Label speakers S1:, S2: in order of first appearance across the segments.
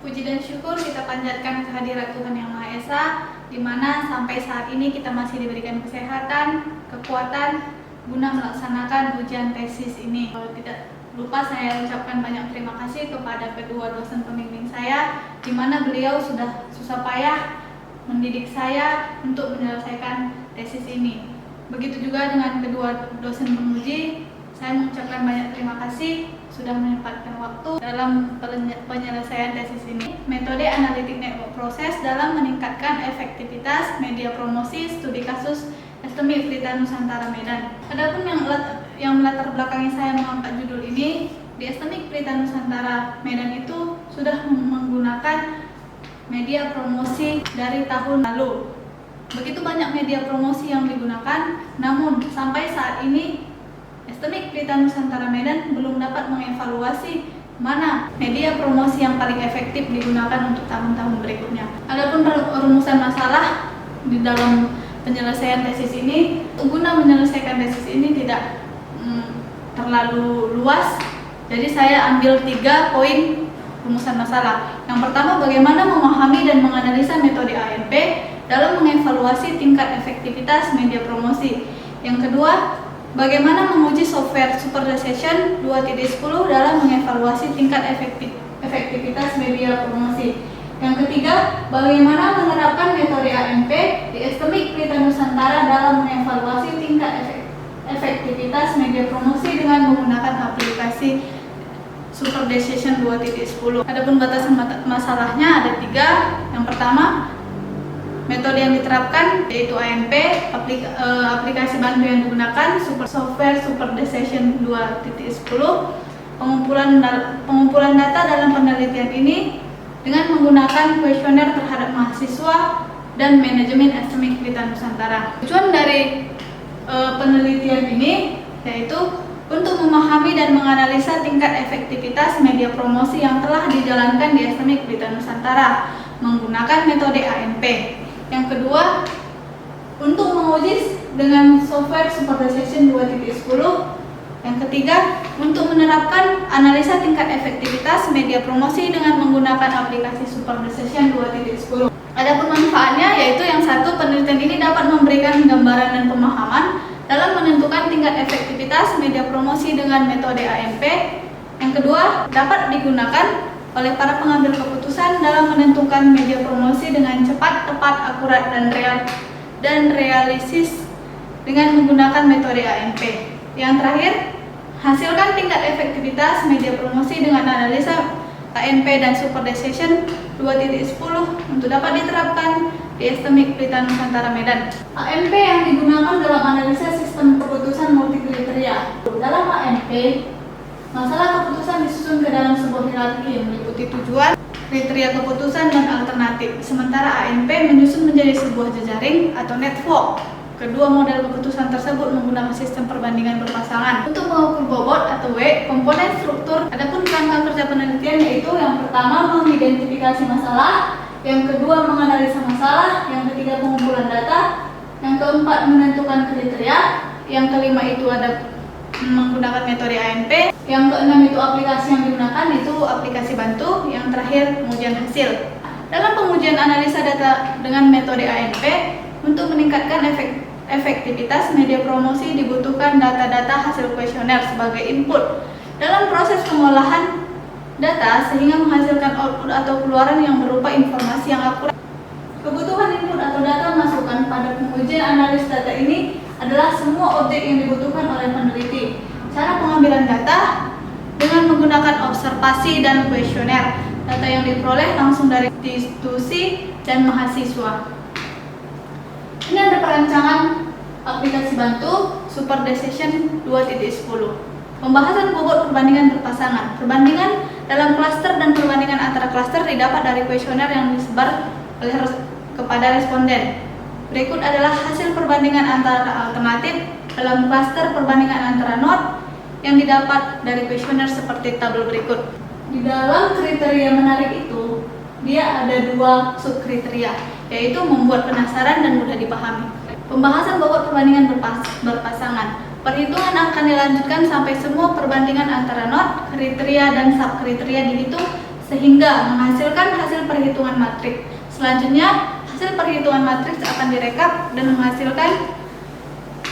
S1: Puji dan syukur kita panjatkan kehadirat Tuhan Yang Maha Esa, di mana sampai saat ini kita masih diberikan kesehatan, kekuatan, guna melaksanakan ujian tesis ini. Tidak lupa saya ucapkan banyak terima kasih kepada kedua dosen pembimbing saya, di mana beliau sudah susah payah mendidik saya untuk menyelesaikan tesis ini. Begitu juga dengan kedua dosen penguji, saya mengucapkan banyak terima kasih sudah menyempatkan waktu dalam penyelesaian tesis ini. Metode analitik network proses dalam meningkatkan efektivitas media promosi studi kasus STMI Pelita Nusantara Medan. Adapun yang melatar belakangi saya mengangkat judul ini, di STMI Pelita Nusantara Medan itu sudah menggunakan media promosi dari tahun lalu. Begitu banyak media promosi yang digunakan, namun sampai saat ini STMI Pelita Nusantara Medan belum dapat mengevaluasi mana media promosi yang paling efektif digunakan untuk tahun-tahun berikutnya. Adapun rumusan masalah di dalam penyelesaian tesis ini, guna menyelesaikan tesis ini tidak terlalu luas, jadi saya ambil 3 poin rumusan masalah. Yang pertama, bagaimana memahami dan menganalisa metode ANP dalam mengevaluasi tingkat efektivitas media promosi. Yang kedua, bagaimana menguji software SuperDecision 2.10 dalam mengevaluasi tingkat efektivitas media promosi. Yang ketiga, bagaimana menerapkan metode ANP di STMI Pelita Nusantara dalam mengevaluasi tingkat efektivitas media promosi dengan menggunakan aplikasi SuperDecision 2.10. Adapun batasan masalahnya ada 3. Yang pertama, metode yang diterapkan yaitu ANP, aplikasi bantu yang digunakan, software SuperDecision 2.10, pengumpulan data dalam penelitian ini dengan menggunakan kuesioner terhadap mahasiswa dan manajemen STMI Pelita Nusantara. Tujuan dari penelitian ini yaitu untuk memahami dan menganalisa tingkat efektivitas media promosi yang telah dijalankan di STMI Pelita Nusantara menggunakan metode ANP. Yang kedua, untuk menguji dengan software SuperDecision 2.10. Yang ketiga, untuk menerapkan analisa tingkat efektivitas media promosi dengan menggunakan aplikasi SuperDecision 2.10. Adapun manfaatnya yaitu yang satu, penelitian ini dapat memberikan gambaran dan pemahaman dalam menentukan tingkat efektivitas media promosi dengan metode ANP. Yang kedua, dapat digunakan oleh para pengambil keputusan dalam menentukan media promosi dengan cepat, tepat, akurat, dan realistis dengan menggunakan metode ANP. Yang terakhir, hasilkan tingkat efektivitas media promosi dengan analisa ANP dan SuperDecision 2.10 untuk dapat diterapkan di STMI Pelita Nusantara Medan. ANP yang digunakan dalam analisa sistem keputusan multikriteria. Dalam ANP, masalah keputusan disusun ke dalam sebuah hierarki yang meliputi tujuan, kriteria keputusan, dan alternatif. Sementara ANP menyusun menjadi sebuah jejaring atau network. Kedua model keputusan tersebut menggunakan sistem perbandingan berpasangan. Untuk mengukur bobot atau weight, komponen struktur, adapun kerangka kerja penelitian yaitu yang pertama mengidentifikasi masalah, yang kedua menganalisa masalah, yang ketiga pengumpulan data, yang keempat menentukan kriteria, yang kelima itu ada menggunakan metode ANP, yang keenam itu aplikasi yang digunakan itu aplikasi bantu, yang terakhir pengujian hasil. Dalam pengujian analisa data dengan metode ANP, untuk meningkatkan efektivitas media promosi dibutuhkan data-data hasil kuesioner sebagai input dalam proses pengolahan data sehingga menghasilkan output atau keluaran yang berupa informasi yang akurat. Kebutuhan input atau data masukan pada pengujian analis data ini adalah semua objek yang dibutuhkan oleh peneliti. Cara pengambilan data dengan menggunakan observasi dan kuesioner. Data yang diperoleh langsung dari institusi dan mahasiswa. Ini ada perancangan aplikasi bantu SuperDecision 2.10. Pembahasan bobot perbandingan berpasangan. Perbandingan dalam klaster dan perbandingan antara klaster didapat dari kuesioner yang disebar kepada responden. Berikut adalah hasil perbandingan antara alternatif dalam klaster perbandingan antara node yang didapat dari kuesioner seperti tabel berikut. Di dalam kriteria menarik itu, dia ada 2 subkriteria, yaitu membuat penasaran dan mudah dipahami. Pembahasan bobot perbandingan berpasangan. Perhitungan akan dilanjutkan sampai semua perbandingan antara node, kriteria, dan subkriteria dihitung sehingga menghasilkan hasil perhitungan matriks. Selanjutnya, hasil perhitungan matriks akan direkap dan menghasilkan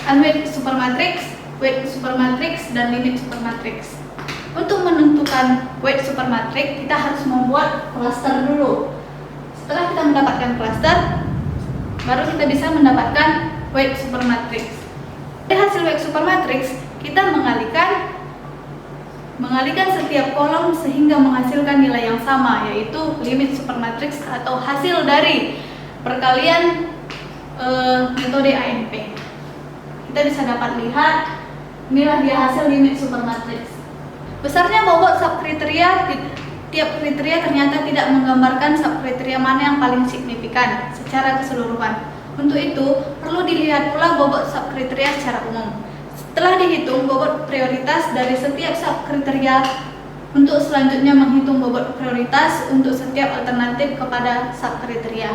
S1: unweighted supermatrix, weighted supermatrix, dan limit supermatrix. Untuk menentukan weighted supermatrix, kita harus membuat klaster dulu. Setelah kita mendapatkan klaster, baru kita bisa mendapatkan weighted supermatrix. Dari hasil weighted supermatrix, kita mengalihkan setiap kolom sehingga menghasilkan nilai yang sama, yaitu limit supermatrix atau hasil dari perkalian metode AMP. Kita bisa dapat lihat inilah dia hasil limit supermatrix. Besarnya bobot subkriteria, tiap kriteria ternyata tidak menggambarkan subkriteria mana yang paling signifikan secara keseluruhan. Untuk itu, perlu dilihat pula bobot subkriteria secara umum. Setelah dihitung bobot prioritas dari setiap subkriteria, untuk selanjutnya menghitung bobot prioritas untuk setiap alternatif kepada subkriteria.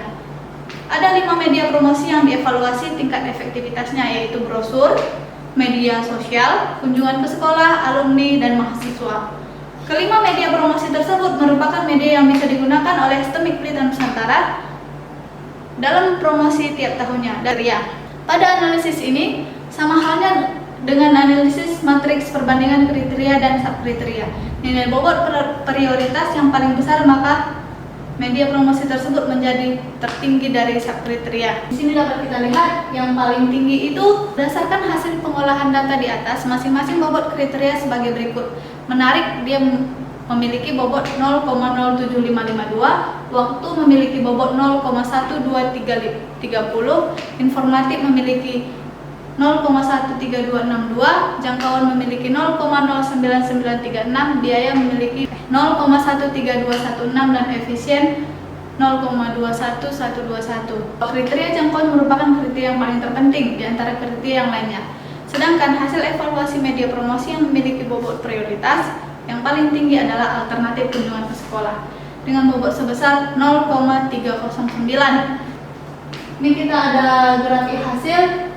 S1: Ada 5 media promosi yang dievaluasi tingkat efektivitasnya, yaitu brosur, media sosial, kunjungan ke sekolah, alumni, dan mahasiswa. Kelima media promosi tersebut merupakan media yang bisa digunakan oleh STEMIK Pelita Nusantara dalam promosi tiap tahunnya. Pada analisis ini, sama halnya dengan analisis matriks perbandingan kriteria dan subkriteria. Nilai bobot prioritas yang paling besar, maka media promosi tersebut menjadi tertinggi dari subkriteria. Di sini dapat kita lihat yang paling tinggi itu berdasarkan hasil pengolahan data di atas, masing-masing bobot kriteria sebagai berikut. Menarik, dia memiliki bobot 0,07552, waktu memiliki bobot 0,12330, informatif memiliki 0,13262, jangkauan memiliki 0,09936, biaya memiliki 0,13216, dan efisien 0,21121. Kriteria jangkauan merupakan kriteria yang paling terpenting di antara kriteria yang lainnya. Sedangkan hasil evaluasi media promosi yang memiliki bobot prioritas yang paling tinggi adalah alternatif kunjungan ke sekolah dengan bobot sebesar 0,309. Ini kita ada grafik hasil.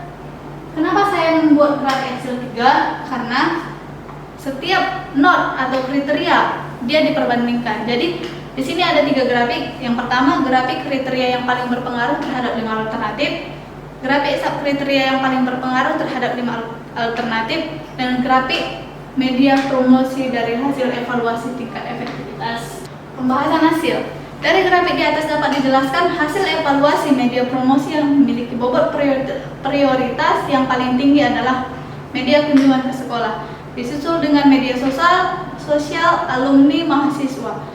S1: Kenapa saya membuat grafik Excel 3? Karena setiap not atau kriteria dia diperbandingkan. Jadi di sini ada 3 grafik. Yang pertama, grafik kriteria yang paling berpengaruh terhadap 5 alternatif, grafik subkriteria yang paling berpengaruh terhadap 5 alternatif, dan grafik media promosi dari hasil evaluasi tingkat efektivitas. Pembahasan hasil. Dari grafik di atas dapat dijelaskan hasil evaluasi media promosi yang memiliki bobot prioritas yang paling tinggi adalah media kunjungan ke sekolah, disusul dengan media sosial, alumni, mahasiswa,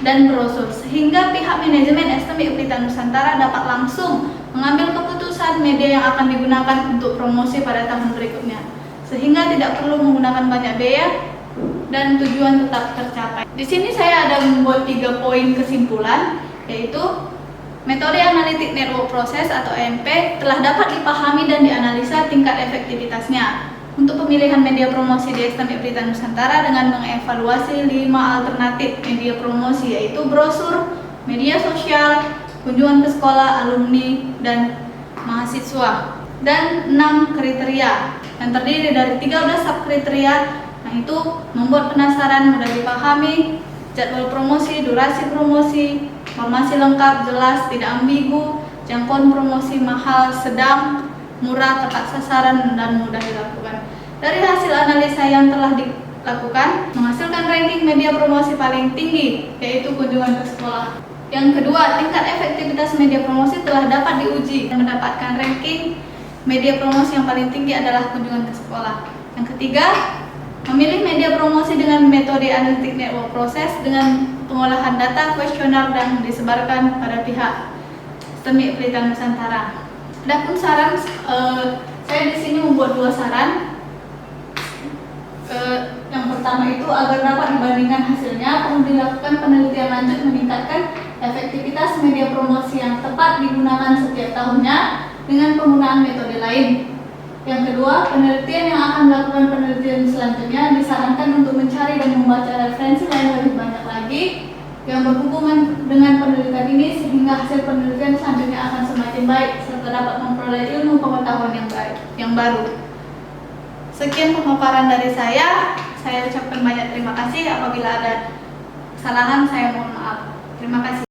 S1: dan brosur, sehingga pihak manajemen STEMIK Pelita Nusantara dapat langsung mengambil keputusan media yang akan digunakan untuk promosi pada tahun berikutnya, sehingga tidak perlu menggunakan banyak biaya dan tujuan tetap tercapai. Di sini saya ada membuat 3 poin kesimpulan, yaitu metode analitik network process atau AMP telah dapat dipahami dan dianalisa tingkat efektivitasnya untuk pemilihan media promosi di STEMIK Pelita Nusantara dengan mengevaluasi 5 alternatif media promosi, yaitu brosur, media sosial, kunjungan ke sekolah, alumni, dan mahasiswa, dan 6 kriteria yang terdiri dari 13 subkriteria. Nah, itu membuat penasaran, mudah dipahami, jadwal promosi, durasi promosi, informasi lengkap, jelas, tidak ambigu, jangkauan promosi mahal, sedang, murah, tepat sasaran, dan mudah dilakukan. Dari hasil analisa yang telah dilakukan, menghasilkan ranking media promosi paling tinggi, yaitu kunjungan ke sekolah. Yang kedua, tingkat efektivitas media promosi telah dapat diuji dan mendapatkan ranking media promosi yang paling tinggi adalah kunjungan ke sekolah. Yang ketiga, memilih media promosi dengan metode analitik network process dengan pengolahan data kuesioner dan disebarkan pada pihak STEMIK Pelita Nusantara. Adapun saran, saya di sini membuat 2 saran. Yang pertama itu agar dapat dibandingkan hasilnya, perlu dilakukan penelitian lanjut meningkatkan efektivitas media promosi yang tepat digunakan setiap tahunnya dengan penggunaan metode lain. Yang kedua, penelitian yang akan melakukan penelitian selanjutnya disarankan untuk mencari dan membaca referensi yang lebih banyak lagi yang berhubungan dengan penelitian ini, sehingga hasil penelitian selanjutnya akan semakin baik serta dapat memperoleh ilmu pengetahuan yang baru. Sekian pemaparan dari saya ucapkan banyak terima kasih. Apabila ada kesalahan saya mohon maaf. Terima kasih.